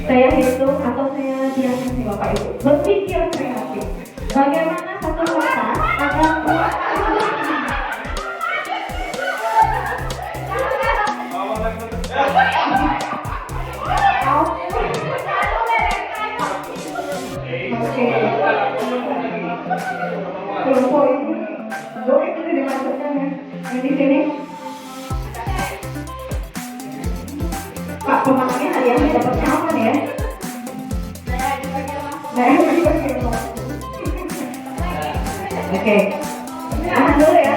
Saya hitung atau saya biarkan si Bapak Ibu berpikir kreatif. Bagaimana satu kata agar kelompok ini boleh itu dimasukkan ya di sini. Pak pemenangnya hadiahnya dapatnya apa nih ya? Oke, tahan dulu ya.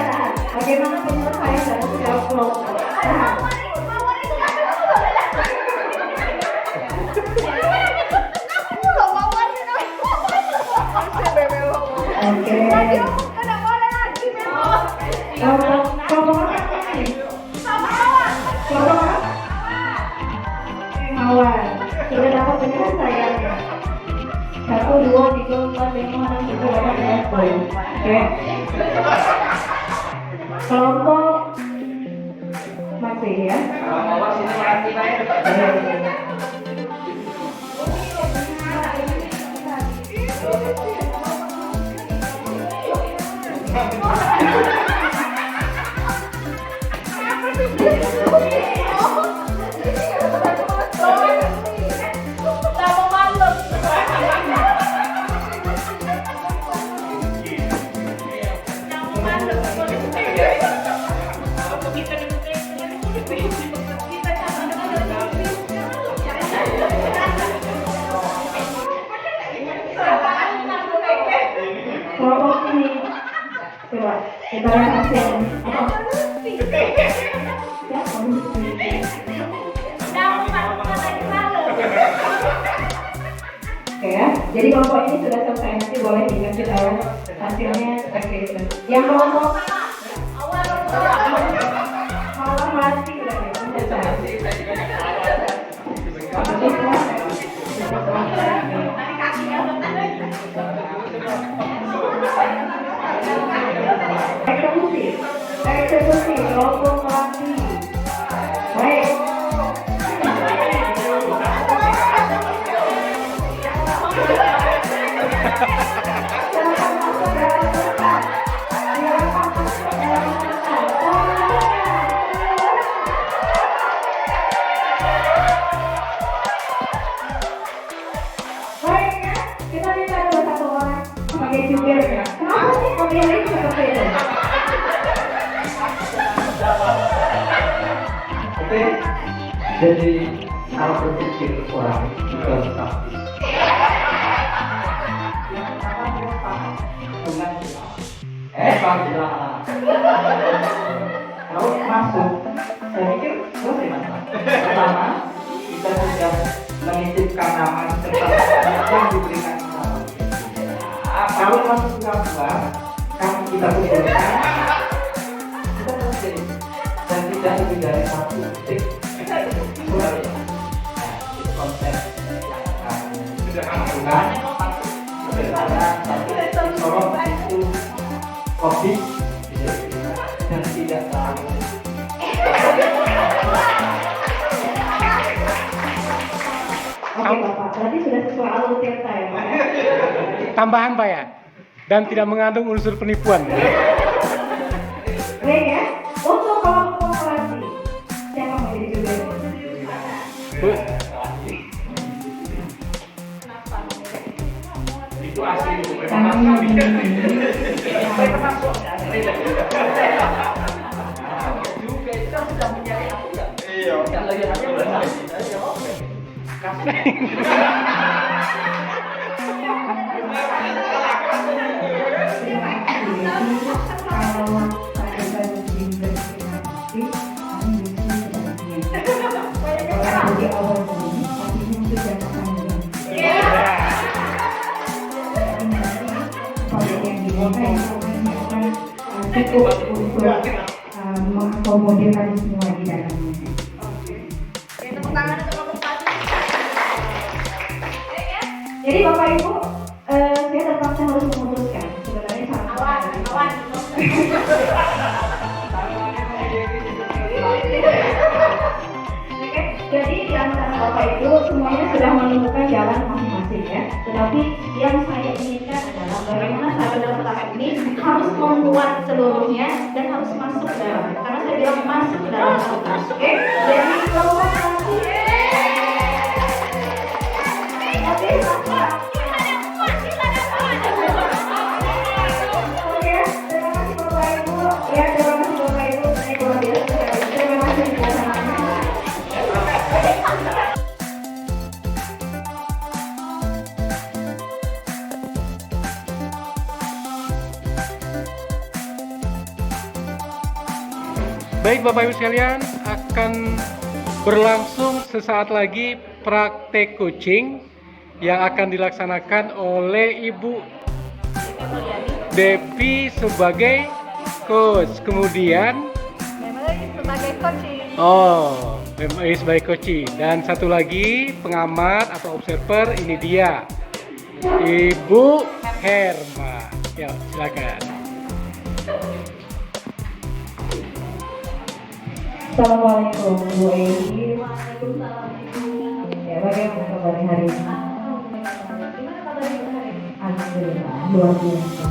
Bagaimana menurut saya dalam secara kelompok? Oke. Kelompok apa nih? Kelompok apa? Mawar. Sudah dapat beneran saya. 1, 2, 3, 4, 5, 6, 7, 8, 9, 10. Oke. Kelompok masih ya. Kelompok ini coba kita lihat hasilnya. Oke ya, jadi kelompok ini sudah selesai, nanti boleh dilanjut hasilnya seperti itu. Yang kelompok malah mati udah eksekusi kelompok lagi. Baik. Baik ya, kita minta dulu satu orang sebagai jubirnya. Kenapa sih memilih seperti itu? Oke, jadi cara berpikir orang itu harus praktis. Yang pertama kita paham dengan kalau masuk, saya pikir selesai masalah. Pertama, kita sudah menitipkan nama serta yang diberikan kepada kita. Kalau masuk ke kelas, kami kita kumpulkan, kita selesai. Dan tidak lebih dari 1 detik mulai. Nah, itu konsep yang kami sudah lakukan. Sebenarnya tapi sorot itu kopi dan tidak terlalu. Oke Bapak, berarti sudah sesuai alur cerita ya Pak ya? Tambahan Pak ya, dan tidak mengandung unsur penipuan. Baik ya, untuk kelompok operasi siapa mau jadi jubir? Itu asli. Juga itu kan sudah mencari aku ya. Iya. Kalau yang aku benar. Kalau di awal ini, artinya sudah akan apakah informasi akan cukup untuk mengakomodir semua di dalamnya. Oke, tepuk tangan untuk Bapak Bupati. Jadi Bapak Ibu, saya terpaksa harus memutuskan. Sebenarnya sangat Awan. Oke, jadi di antara Bapak Ibu semuanya sudah menemukan jalan masing-masing ya. Tetapi yang saya inginkan adalah bagaimana saudara-saudara ini harus membuat seluruhnya dan harus masuk dalam. Karena saya bilang masuk dalam. Oke, jadi keluar nanti. Oke, Bapak. Oke, terima kasih Bapak Ibu. Ya, terima kasih Bapak Ibu. Ini luar biasa sekali. Terima kasih semuanya. Baik Bapak Ibu sekalian, akan berlangsung sesaat lagi praktek coaching yang akan dilaksanakan oleh Ibu Devi sebagai coach. Kemudian Sebagai coaching. MI sebagai coaching. Dan satu lagi pengamat atau observer, ini dia Ibu Herma. Ya, silakan. Assalamualaikum Bu Edi. Waalaikumsalam. Ya, bagaimana kabarnya hari ini? Gimana kabar Ibu hari ini? Alhamdulillah, luar biasa.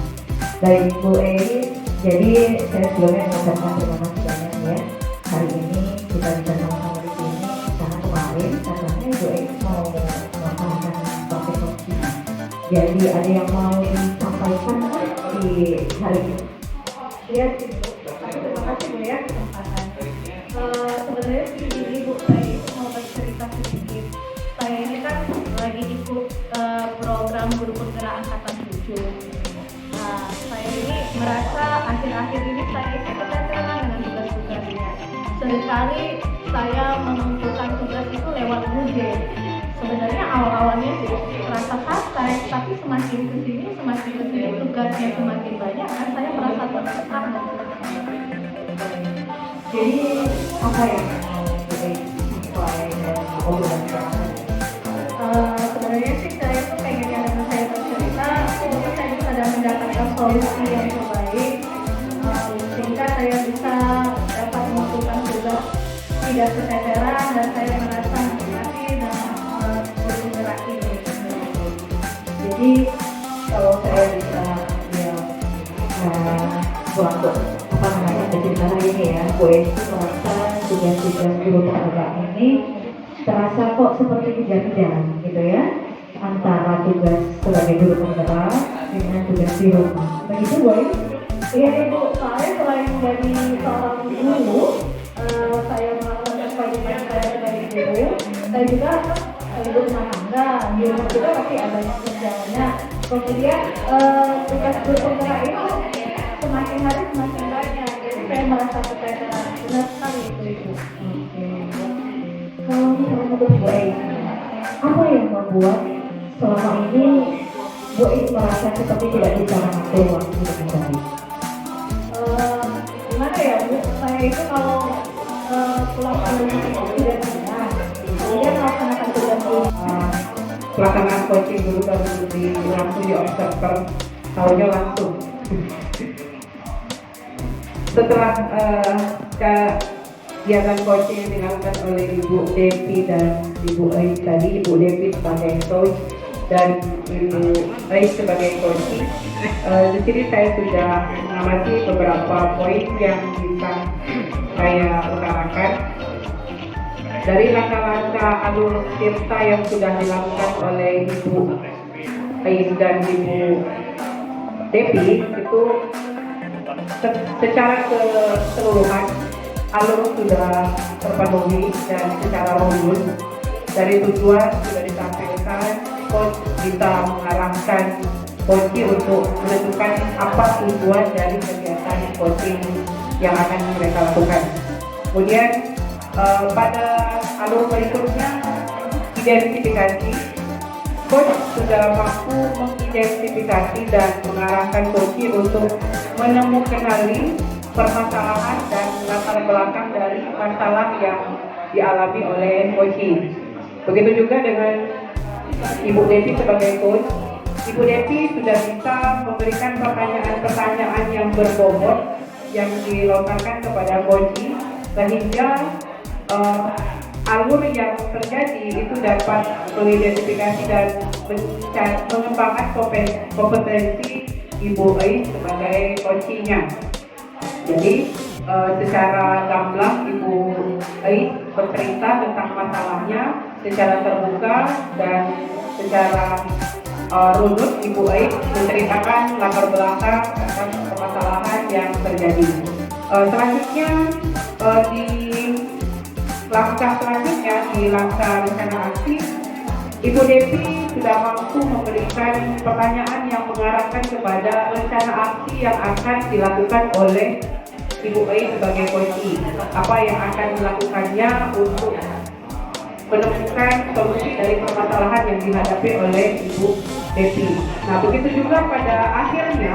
Baik Bu Edi, jadi saya sebelumnya mengucapkan terima kasih banyak ya. Hari ini kita bisa sama-sama di sini karena kemarin katanya Bu Edi mau melaksanakan praktek coaching. Jadi ada yang mau disampaikan di hari ini? Ya, terima kasih Bu ya kesempatan. Sebenarnya sih ini Bu, saya itu mau bercerita sedikit. Saya ini kan lagi ikut program guru penggerak angkatan 7. Nah, saya ini merasa akhir-akhir ini saya itu keteteran dengan tugas-tugasnya. Seringkali saya mengumpulkan tugas itu lewat ujian. Sebenarnya awal-awalnya sih terasa santai, tapi semakin kesini tugasnya semakin banyak, kan saya merasa tertekan. Jadi apa yang sesuai dengan obrolan kita? Sebenarnya sih saya tuh pengennya dengan saya bercerita, semoga saya bisa mendapatkan solusi yang terbaik, sehingga saya bisa dapat mengumpulkan tugas tidak keteteran dan saya merasa menikmati dan bergerak ini. Jadi kalau saya bisa untuk apa namanya bercerita lagi nih ya, Bu Edi merasa tugas-tugas guru penggerak ini terasa kok seperti kejar-kejaran gitu ya, antara tugas sebagai guru penggerak dengan tugas di rumah. Begitu Bu Edi? Iya Ibu, saya selain jadi seorang guru, saya melakukan kewajiban saya sebagai guru, saya juga ibu rumah tangga, di rumah juga pasti ada yang kerjaannya. Kemudian tugas guru penggerak itu semakin hari semakin banyak, jadi saya merasa keteteran. Benar sekali itu Ibu. Kalau misalnya menurut Bu Edi, apa yang membuat selama ini Bu Edi merasa seperti tidak bisa mengatur waktu dengan baik? Gimana ya Bu, saya itu kalau pulang ke rumah itu tidak tenang, kemudian melaksanakan tugas pelaksanaan coaching dulu baru langsung di observer, tahunya langsung. Setelah kegiatan coaching yang dilakukan oleh Ibu Devi dan Ibu Ais tadi, Ibu Devi sebagai coach dan Ibu Ais sebagai coaching, di sini saya sudah mengamati beberapa poin yang bisa saya utarakan dari langkah-langkah alur tirta yang sudah dilakukan oleh Ibu Ais dan Ibu Devi. Itu secara keseluruhan alur sudah terpenuhi dan secara runut. Dari tujuan sudah disampaikan, coach bisa mengarahkan coaching untuk menentukan apa tujuan dari kegiatan coaching yang akan mereka lakukan. Kemudian pada alur berikutnya identifikasi Coach sudah mampu mengidentifikasi dan mengarahkan coach untuk menemukan permasalahan dan latar belakang dari masalah yang dialami oleh coach. Begitu juga dengan Ibu Devi sebagai coach. Ibu Devi sudah bisa memberikan pertanyaan-pertanyaan yang berbobot yang dilontarkan kepada coach, sehingga alur yang terjadi itu dapat mengidentifikasi dan mengembangkan kompetensi Ibu Ais sebagai coachnya. Jadi secara gamblang Ibu Ais bercerita tentang masalahnya secara terbuka, dan secara runut Ibu Ais menceritakan latar belakang atas permasalahan yang terjadi. Selanjutnya di langkah selanjutnya, di langkah rencana aksi, Ibu Devi sudah mampu memberikan pertanyaan yang mengarahkan kepada rencana aksi yang akan dilakukan oleh Ibu Ais sebagai coach. Apa yang akan dilakukannya untuk menemukan solusi dari permasalahan yang dihadapi oleh Ibu Devi. Nah, begitu juga pada akhirnya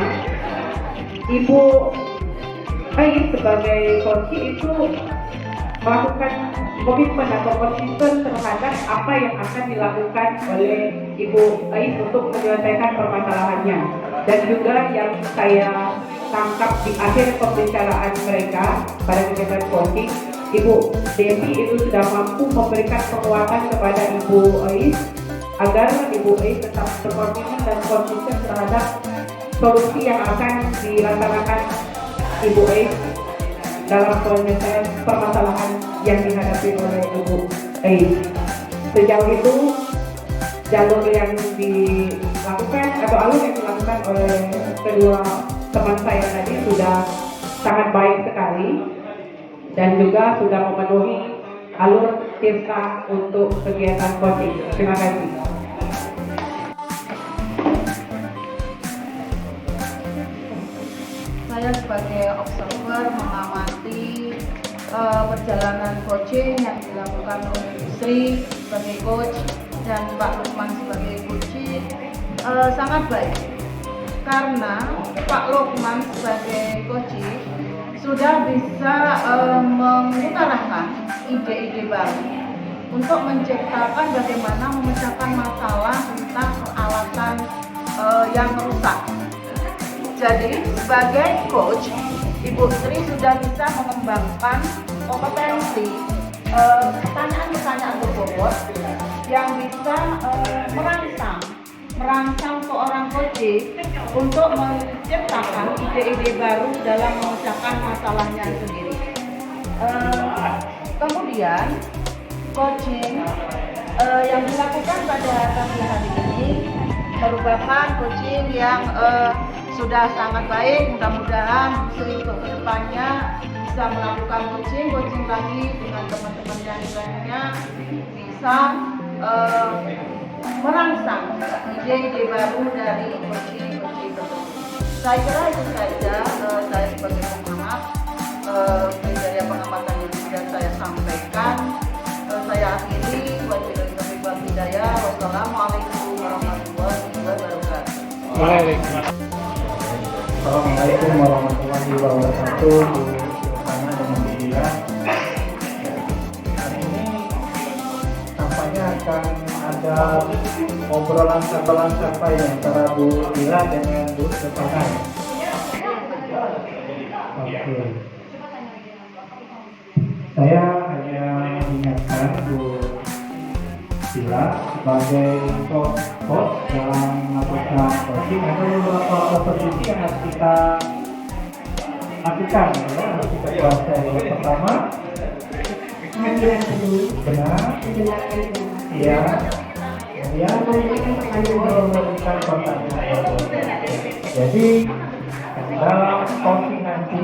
Ibu Ais sebagai coach itu melakukan komitmen atau konsisten terhadap apa yang akan dilakukan oleh Ibu Ais untuk menyelesaikan permasalahannya. Dan juga yang saya tangkap di akhir pembicaraan mereka pada kegiatan coaching, Ibu Devi itu sudah mampu memberikan penguatan kepada Ibu Ais agar Ibu Ais tetap berkomitmen dan konsisten terhadap solusi yang akan dilaksanakan Ibu Ais dalam penyelesaian permasalahan yang dihadapi oleh Ibu Ais. Sejauh itu, jalur yang dilakukan atau alur yang dilakukan oleh kedua teman saya tadi sudah sangat baik sekali, dan juga sudah memenuhi alur tirta untuk kegiatan coaching. Terima kasih. Saya sebagai observer mengamati perjalanan coaching yang dilakukan oleh Bu Sri sebagai coach dan Pak Lukman sebagai coach sangat baik, karena Pak Lukman sebagai coach sudah bisa mengutarakan ide-ide baru untuk menciptakan bagaimana memecahkan masalah tentang peralatan yang rusak. Jadi sebagai coach, Ibu Sri sudah bisa mengembangkan kompetensi pertanyaan-pertanyaan berbobot yang bisa merangsang seorang coach untuk menciptakan ide-ide baru dalam memecahkan masalahnya sendiri. Kemudian coaching yang dilakukan pada pagi hari ini merupakan coaching yang sudah sangat baik. Mudah-mudahan Sri untuk kedepannya bisa melakukan coaching lagi dengan teman-teman yang lainnya, bisa merangsang ide-ide baru dari coaching tersebut. Saya kira itu saja saya sebagai pengamat, kriteria pengamatan yang sudah saya sampaikan. Saya akhiri. Wassalamualaikum warahmatullahi wabarakatuh. Waalaikumsalam. Assalamualaikum warahmatullahi wabarakatuh. Bu Yohana dan Bu Ira. Hari ini tampaknya akan ada obrolan santai antara Bu Ira dengan Bu Yohana. Oke. Saya hanya ingatkan Bu Ira sebagai coach dalam melakukan coaching, ada beberapa kompetensi yang harus kita lakukan, ya, harus kita kuasai. Yang pertama, benar, iya, kemudian memberikan pertanyaan. Jadi dalam coaching nanti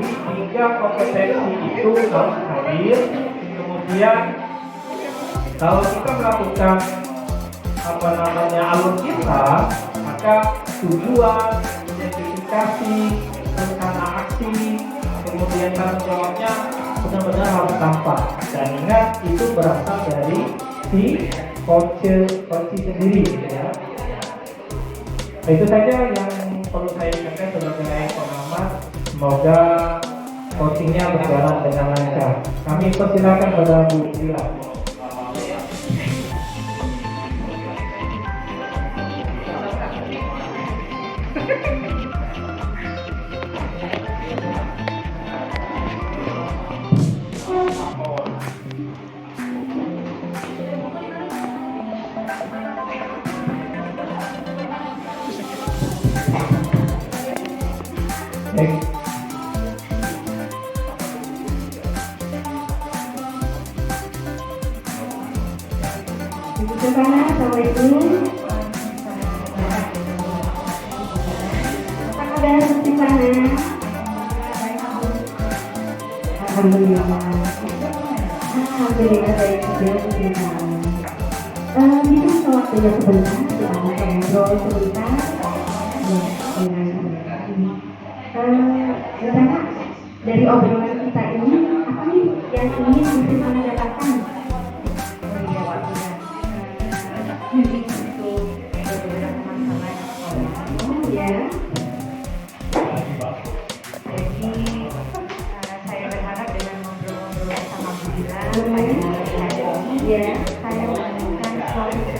3 kompetensi itu harus hadir. Kemudian kalau kita melakukan alur kita, maka tujuan, identifikasi, rencana aksi, kemudian tanggung jawabnya benar-benar harus tampak. Dan ingat, itu berasal dari si coach sendiri, ya. Itu saja yang perlu saya ingatkan sebagai pengamat. Semoga coachingnya berjalan dengan lancar. Kami persilakan pada Bu Lila. Baik. Ibu Susana, Assalamualaikum. Apa kabar Bu Susana? Alhamdulillah. Alhamdulillah baik juga Bu Susana. Bisa waktunya sebentar, kita ngobrol sebentar. Susana, dari obrolan kita ini, apa nih yang ingin Bu Susana dapatkan? Mungkin untuk beberapa masalah ya. Jadi saya berharap dengan ngobrol-ngobrol sama Bu Lila, ya saya menemukan solusi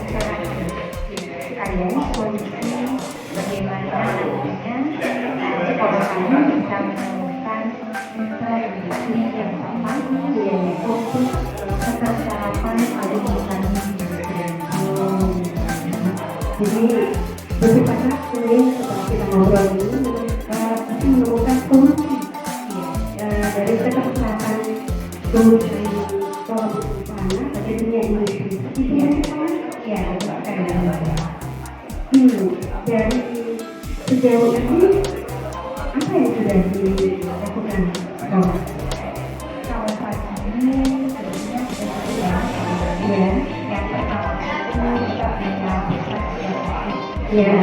bagaimana nantinya sekolah kami bisa menemukan strategi yang tepat yaitu untuk ketersarapan alumni kami. Jadi bagaimana sering setelah kita ngobrol ini kita menemukan solusi dari ketersarapan solusi produk sana pada dunia industri. Ya, dari sejauh ini apa yang sudah dilakukan? Kalau saat ini sebenarnya ya, yang pertama itu kita ya,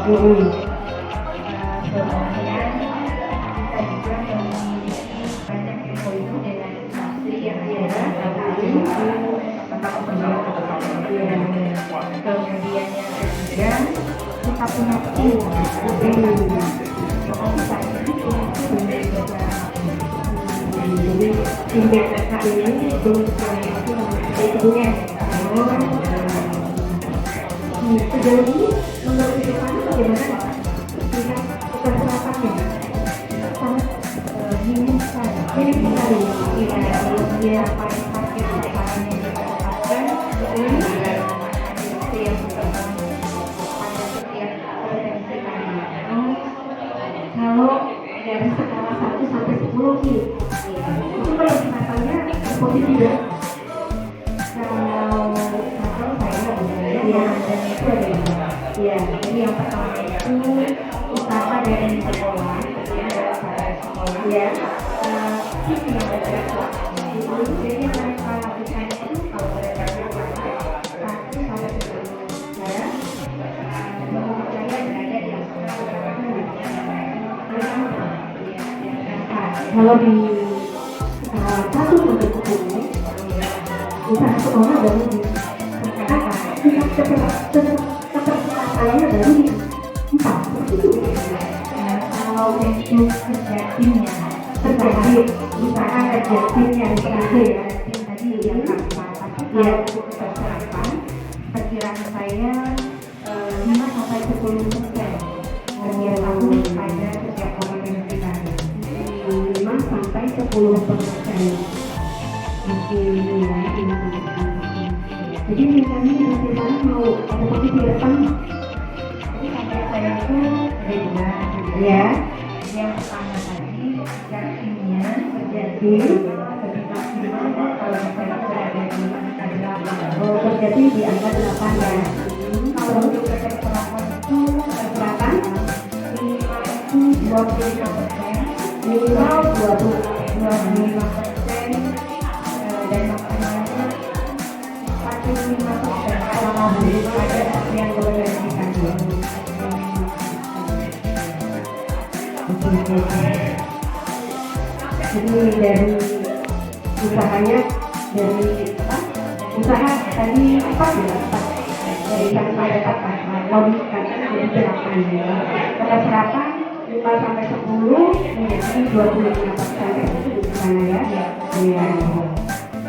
kemudian kita juga memiliki banyak info dengan industri yang ada, kemudian yang ketiga kita punya tim jadi tim BPK ini belum punya sejauh ini menurut Ibu Fani bagaimana tingkat ketersarapannya? Sangat minim sekali dia paling parkir sasaran yang kita dapatkan ini yang pada setiap potensi tadi. Kalau dari skala 1 sampai 10 nih, itu kenikmatannya posisi berapa? Kalau saya yang ada itu adalah ya, jadi yang pertama itu usaha dari sekolah, ya dari sekolah ya, itu yang bergerak. Jadi mereka lakukan itu kalau mereka lakukan 1 sampai 10 ya. Kalau di 1 sampai 10 usaha sekolah baru di ketersarapannya baru di 4. Kalau untuk kerja timnya terjadi usaha kerja tim yang terakhir ya, tim tadi yang keempat. Ya, ketersarapan perkiraan saya 5 sampai 10% kegiatan pada setiap kompetensi tadi. 5 sampai 10%. Jadi misalnya bagaimana mau ada posisi depan? Jadi sampai saya itu ada 2 ya. Yang pertama tadi timnya kerja tim ketika gimana kalau saya berada di angka 8. Oh, kerja tim di angka 8 ya. Kalau untuk ketersarapan itu berapa? 25%, minimal 25%, dan maksimalnya 45% selama ada yang berganti tadi. Jadi dari usahanya dari apa? Usaha tadi 4 ya, 4 dari sampai 8 logika diperkirakan ya. Rata-rata 5 sampai 10 menjadi 25% itu di sana ya. Iya.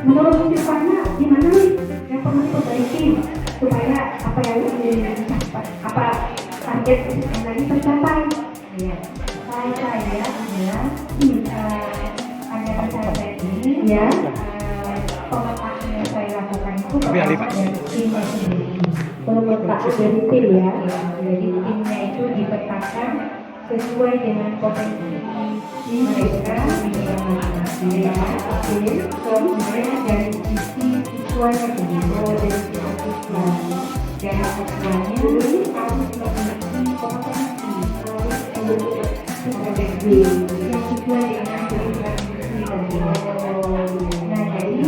Menurut Silvana gimana nih yang perlu diperbaiki supaya apa yang ingin dicapai, apa target lagi tercapai? Iya. Saya ya, ada saya ini ya. Pemetaan yang saya lakukan itu dari timnya sendiri. Pemetaan dari tim ya. Jadi timnya itu dipetakan sesuai dengan potensi mereka ya. Kemudian dari sisi siswanya begitu, dari sisi siswa dan siswanya harus memiliki kompetensi yang sesuai dengan kebutuhan siswi. Nah jadi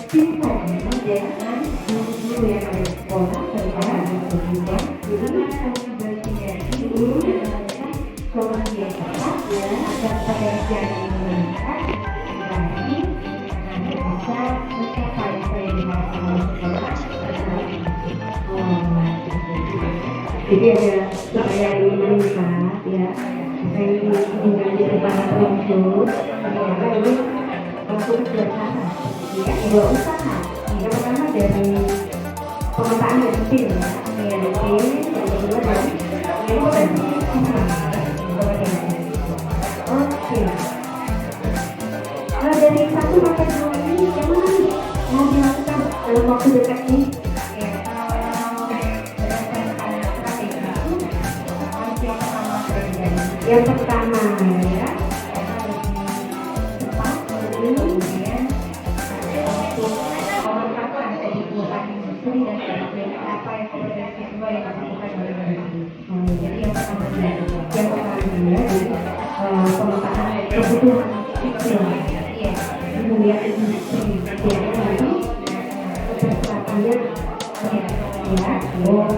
tim tadi jangan guru-guru yang ada di sekolah terutama berubah, jadi bersinergi kemudian tepat ya dan pekerjaan yang meningkat berarti nanti bisa mencapai apa yang dimaksud sekolah. Jadi ada supaya ini meningkat ya, supaya ini menjadi sebuah prinsip ternyata ini untuk dua cara ya, dua usaha. Yang pertama dari pemetaan dari tim ya, tim yang kedua dari potensi siswa. Oke. Dari 1 sampai 2 ini yang mana nih mau dilakukan dalam waktu dekat ini? Ya, yang pertama ya, cepat kemudian untuk memetakan kebutuhan industri dan kemudian apa yang kompetensi siswa yang dibutuhkan oleh industri. Jadi yang pertama ya, pemetaan kebutuhan siswa, ya, kemudian industri, ya, nanti keberpihakannya ya, jadi pemetakan dulu,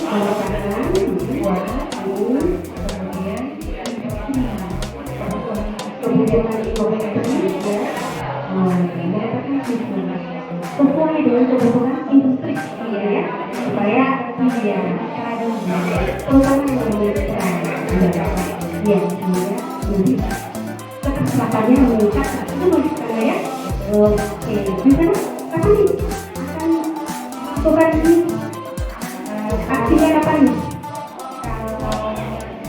pemetakan siswa, kemudian kemudian lagi kompetensi ya, mengatakan siswa sesuai dengan kebutuhan industri ya, supaya dia terutama yang meningkat ya, jadi keterselatannya meningkat itu menunjukkan ya. Oke, gimana? Kapan nih akan lakukan ini aksinya kapan nih? Kalau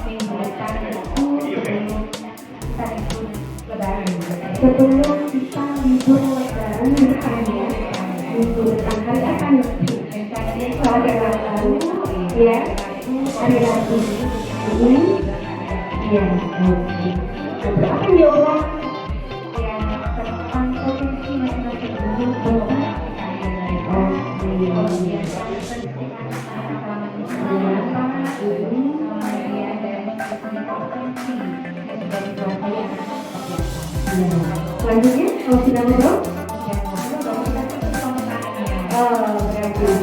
minggu depan itu sebelum kita libur lebaran depan ya, minggu depan hari apa nih? Rencananya hari Rabu ya, hari Rabu ini ya. Berapa yang diobrol yang tentang potensi masing-masing guru kemudian selanjutnya kalau sudah ngobrol berarti siapa saja yang kemudian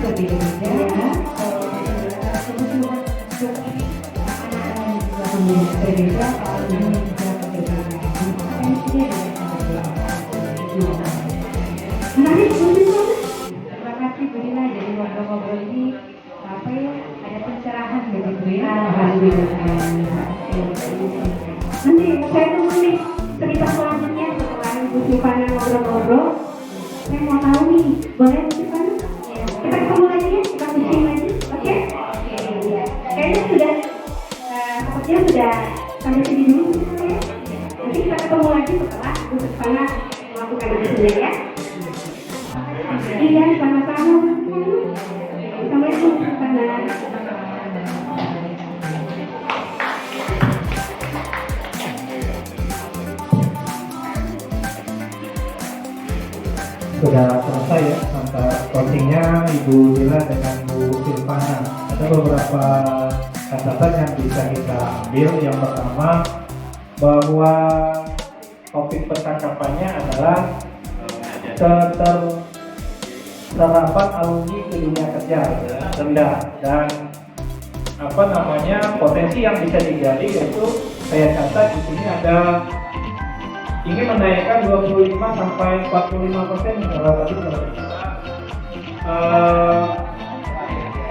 berbeda-beda ya. Berbeda kalau ini juga berbeda. Menarik, terima kasih Bu Dina. Jadi ngobrol-ngobrol ini sampai ada pencerahan begitu ya. Alhamdulillah. Nanti saya tunggu nih cerita selanjutnya setelah Bu Silvana ngobrol-ngobrol. Saya mau tahu nih, boleh Bu Silvana? Kita ketemu lagi ya, kita pusing lagi, oke? Iya. Kayaknya sudah, sepertinya sudah sampai sini dulu ya. Nanti kita ketemu lagi setelah Bu Silvana melakukan itu ya. Iya, sama-sama. Assalamualaikum Bu Silvana. Sudah selesai ya antara coachingnya Ibu Dila dengan Bu Silvana. Ada beberapa catatan yang bisa kita ambil. Yang pertama, bahwa topik percakapannya adalah keterserapan alumni ke dunia kerja rendah, dan apa namanya potensi yang bisa digali, yaitu saya catat di sini ada ingin menaikkan 25 sampai 45% relatif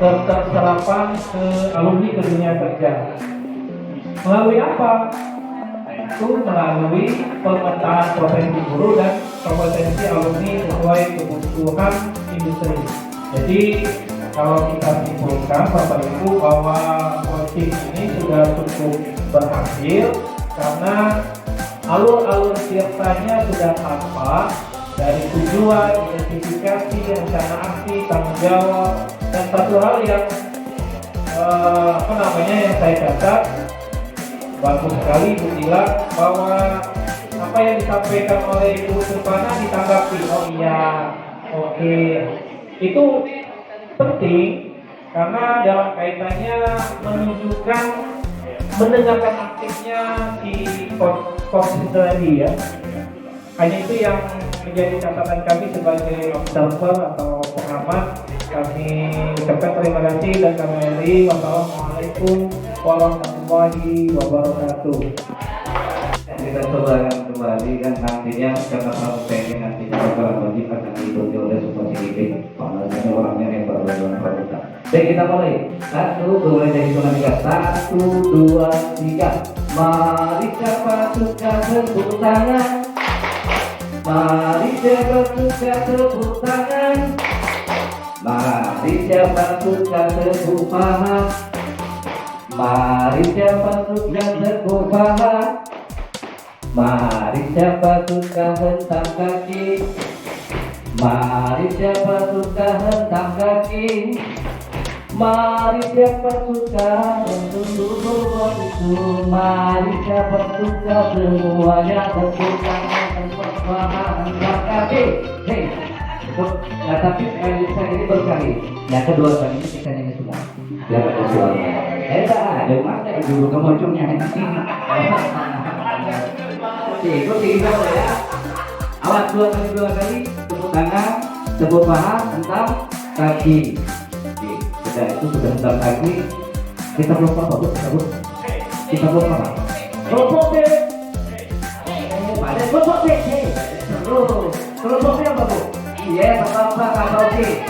keterserapan ke alumni ke dunia kerja. Melalui apa? Itu melalui pemetaan potensi guru dan kompetensi alumni sesuai kebutuhan industri. Jadi kalau kita simpulkan Bapak Ibu bahwa coaching ini sudah cukup berhasil karena alur-alur tirtanya sudah tampak dari tujuan, identifikasi, rencana aksi, tanggung jawab, dan satu hal yang yang saya catat bagus sekali Ibu Dila, bahwa apa yang disampaikan oleh Ibu Silvana ditanggapi. Oh iya, oke. Itu penting karena dalam kaitannya menunjukkan mendengarkan aktifnya si coach itu tadi ya. Hanya itu yang menjadi catatan kami sebagai observer atau pengamat. Kami ucapkan terima kasih dan kami akhiri. Wassalamualaikum warahmatullahi wabarakatuh. Kita coba kembali kan nantinya karena kamu pengen nantinya bakalan wajib akan diikuti oleh semua sedikit panasnya orangnya yang berbadan pramuka. Baik, kita mulai. 1, mulai dari hitungan 3. 1, 2, 3. Mari siapa suka tepuk tangan. Mari siapa suka tepuk tangan. Mari siapa suka tepuk paha. Mari siapa suka tepuk paha. Mari siapa suka hentam kaki. Mari siapa suka hentam kaki. Mari siapa suka untuk itu. Mari siapa suka semuanya tepuk tangan tepuk paha hentam kaki. Hei, nah tapi saya ini baru kali. Yang kedua kali ini kita nyanyi semua. Biar ada suaranya. Ada mana dulu kamu ujungnya di sini. Ikuti ya. Awas dua kali tepuk tangan, tepuk paha, hentam kaki. Sudah itu sudah hentam kaki. Kita belum apa bu? Kita belum apa? Kelompok B. Pada kelompok B. Kelompok B apa bu? Iya, apa kalau B.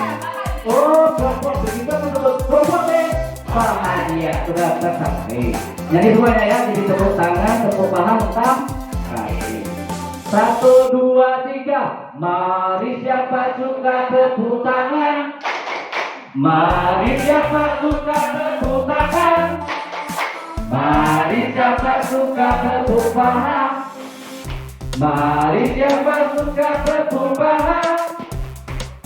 Oh, kelompok B kita menurut kelompok B. Dia sudah tersampai. Jadi semuanya ya, jadi tepuk tangan, tepuk paha, hentam. 1, 2, 3. Mari siapa suka tepuk tangan. Mari siapa suka tepuk tangan. Mari siapa suka tepuk paha. Mari siapa suka tepuk paha.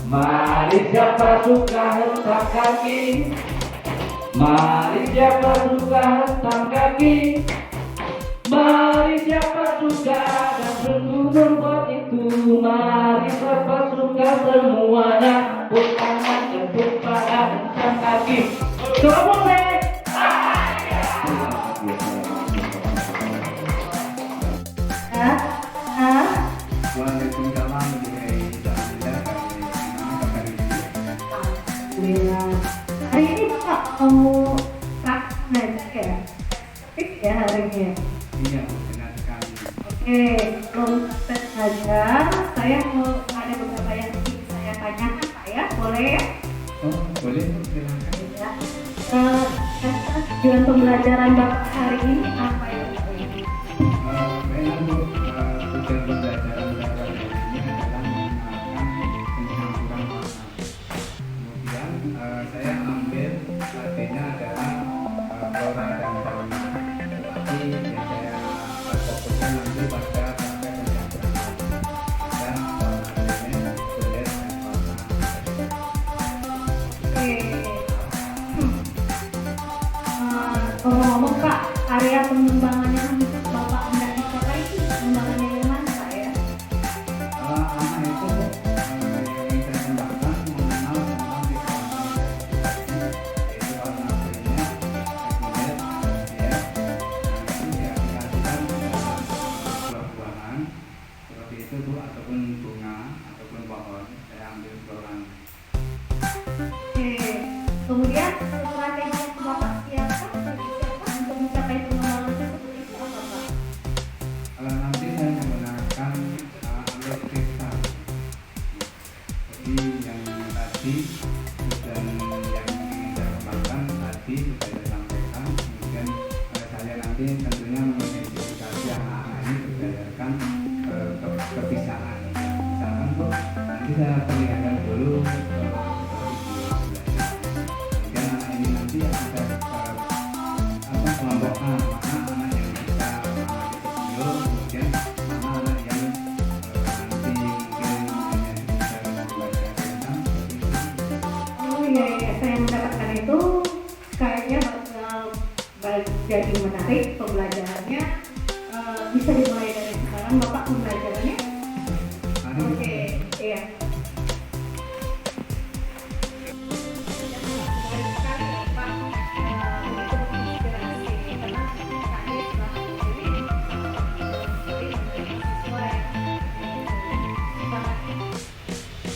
Mari siapa suka hentam kaki. Mari siapa suka hentam kaki. Mari siapa suka dan bergumul buat itu. Mari siapa suka semuanya. Tepuk tangan, tepuk paha, hentam kaki. Kelompok B. Waalaikumsalam. Hari ini Pak mau praktek ya? Fix ya hari ini? Iya, benar sekali. Oke, langsung saja. Saya mau ada beberapa yang ingin saya tanyakan Pak ya, boleh ya? Oh, boleh, silakan. Ya. Tujuan pembelajaran Bapak hari ini apa ya? Tujuan pembelajaran dalam ini adalah mengenalkan penyamburan makna. Kemudian saya ambil artinya adalah flora dan fauna. Tetapi yang saya fokuskan nanti pada aspek penyamburan makna dan fauna element, kulit dan fauna. Oke. Ngomong Pak, area pengembangan yang Bapak hendak dicapai itu pengembangannya yang mana Pak ya? Anak itu yang saya kembangkan mengenal tentang yaitu warna aslinya, kulit, ya. Itu diaplikasikan dalam buah-buahan seperti itu Bu, ataupun bunga ataupun pohon. Saya ambil floranya. Oke. Kemudian strategi yang Bapak siapkan bisa peningkatan dulu mungkin anak ini nanti ada kelompok A, mana anak yang bisa video, kemudian mana anak yang nanti mungkin bisa belajar tentang seperti itu. Oh iya, iya, saya mendapatkan itu kayaknya jadi menarik pembelajarannya. Bisa dimulai dari sekarang Bapak pembelajarannya. Oke, iya.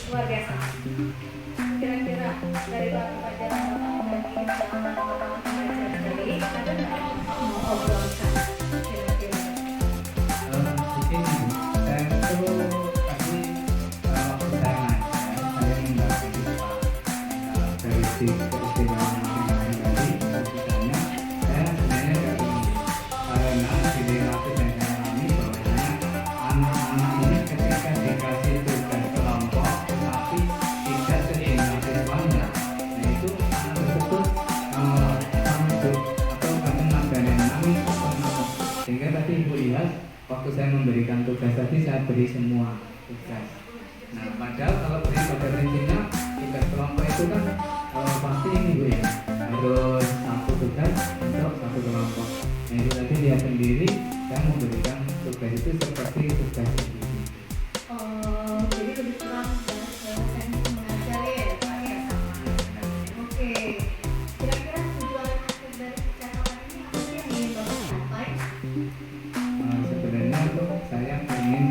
Luar biasa. Kira-kira dari pelajaran Bapak tadi ada nggak mau obrolkan kira-kira? Begini, saya itu tadi waktu saya ngajar, saya mendapati dari keistimewaan masing-masing tadi, misalnya saya sebenarnya nggak ingin karena di relasi yang saya alami bahwasanya anak-anak ini ketika dikasih tugas kelompok tapi tidak sehingga nah itu anak tersebut sanggup atau kadang ada yang nangis sehingga tadi Ibu lihat waktu saya memberikan tugas tadi saya beri semua tugas. Nah padahal kalau pada prinsipnya tugas kelompok itu kan pasti ini Bu ya harus satu tugas untuk satu kelompok. Nah itu tadi lihat sendiri saya memberikan tugas itu seperti tugas sendiri. Oh, jadi lebih kurang teknik mengajar ya Pak ya sama. Oke, kira-kira tujuan akhir dari percakapan ini apa sih yang ingin Bapak capai? Sebenarnya tuh saya ingin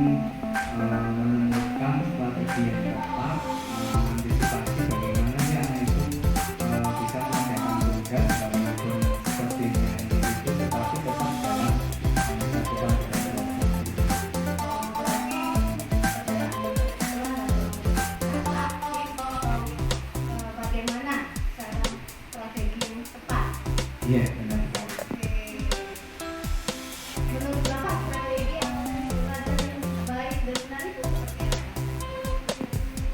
menemukan strategi yang tepat antisipasi bagaimana ya anak itu bisa mengerjakan tugas walaupun sepertinya itu tetapi tetap dalam satu pelajaran. Bagaimana cara strategi yang tepat? Iya benar. Menurut Bapak strategi yang belajar yang baik dan benar itu seperti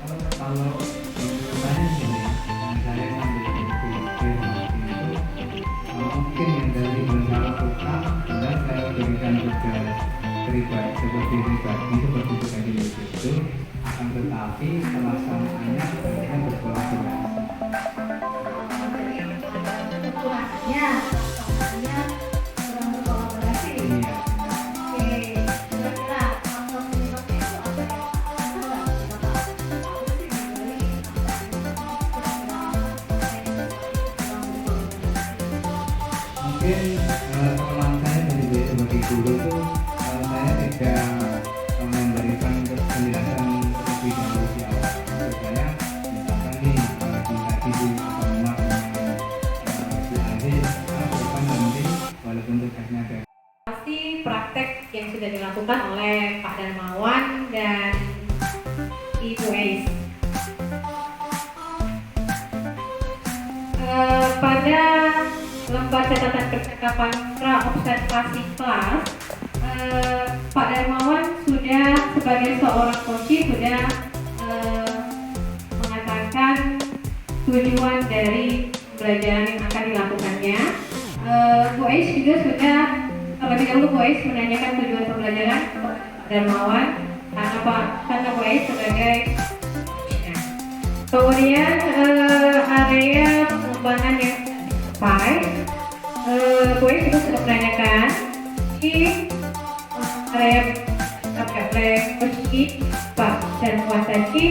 apa? Kalau saya sini yang saya sambil berpikir itu mungkin yang dari yang saya lakukan adalah saya berikan tugas pribadi seperti tugas itu akan tetapi pelaksanaannya akan berkolaborasi. Jadi kekurangannya, pelaksanaannya kurang berkolaborasi. Iya. Oke, kira-kira faktor penyebabnya itu apa ya? Ada nggak Bapak tahu sih dibalik apa yang kurang berkolaborasi? Mungkin kelemahan saya sebagai guru itu saya tidak memberikan penjelasan lebih dahulu di awal. Maksud saya misalkan nih di format di akhir bukan nanti walaupun tugasnya ada. Pasti praktek yang sudah dilakukan oleh Pak Darmawan dan Ibu Ais. Pada lembar catatan percakapan pra-observasi kelas, Pak Darmawan sudah sebagai seorang coach sudah mengatakan tujuan dari pembelajaran yang akan dilakukannya. Bu Ais juga sudah terlebih dahulu Bu Ais menanyakan tujuan pembelajaran Pak Darmawan karena Bu Ais sebagai coachnya. Kemudian area pengembangan yang sampai Bu Ais juga sudah menanyakan di area coach Pak dan Puan tadi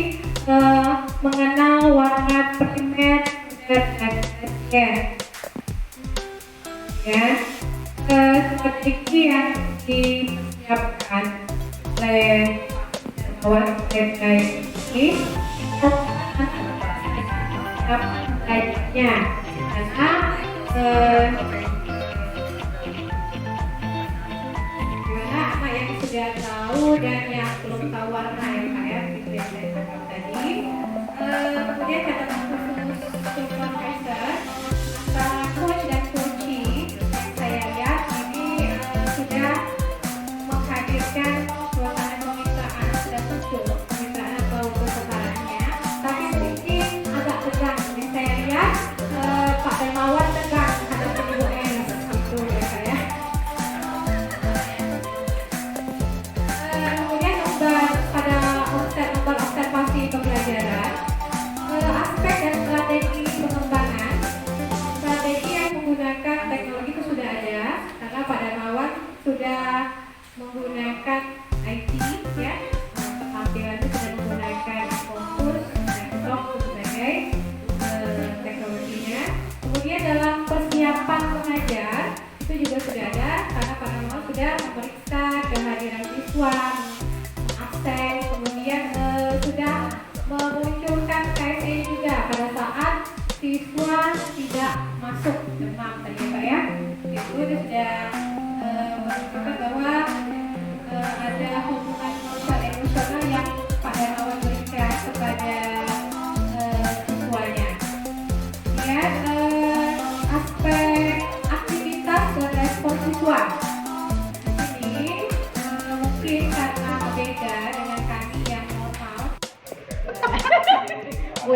mengenal warna primer dan tersier. Ya, strategi yang disiapkan oleh kawan terkait ini belajarnya karena gimana anak yang sudah tahu dan yang belum tahu warna ya Pak ya, itu yang saya tangkap tadi. Kemudian catatan khusus supervisor antara coach dan coachee yang saya lihat ini sudah menghadirkan suasana kemitraan, sudah muncul kemitraan atau kesetaraan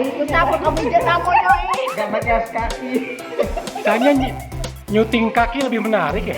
ikut campur kamu dia campur yoi. Gak pakai alas kaki. Kayaknya nyuting kaki lebih menarik ya.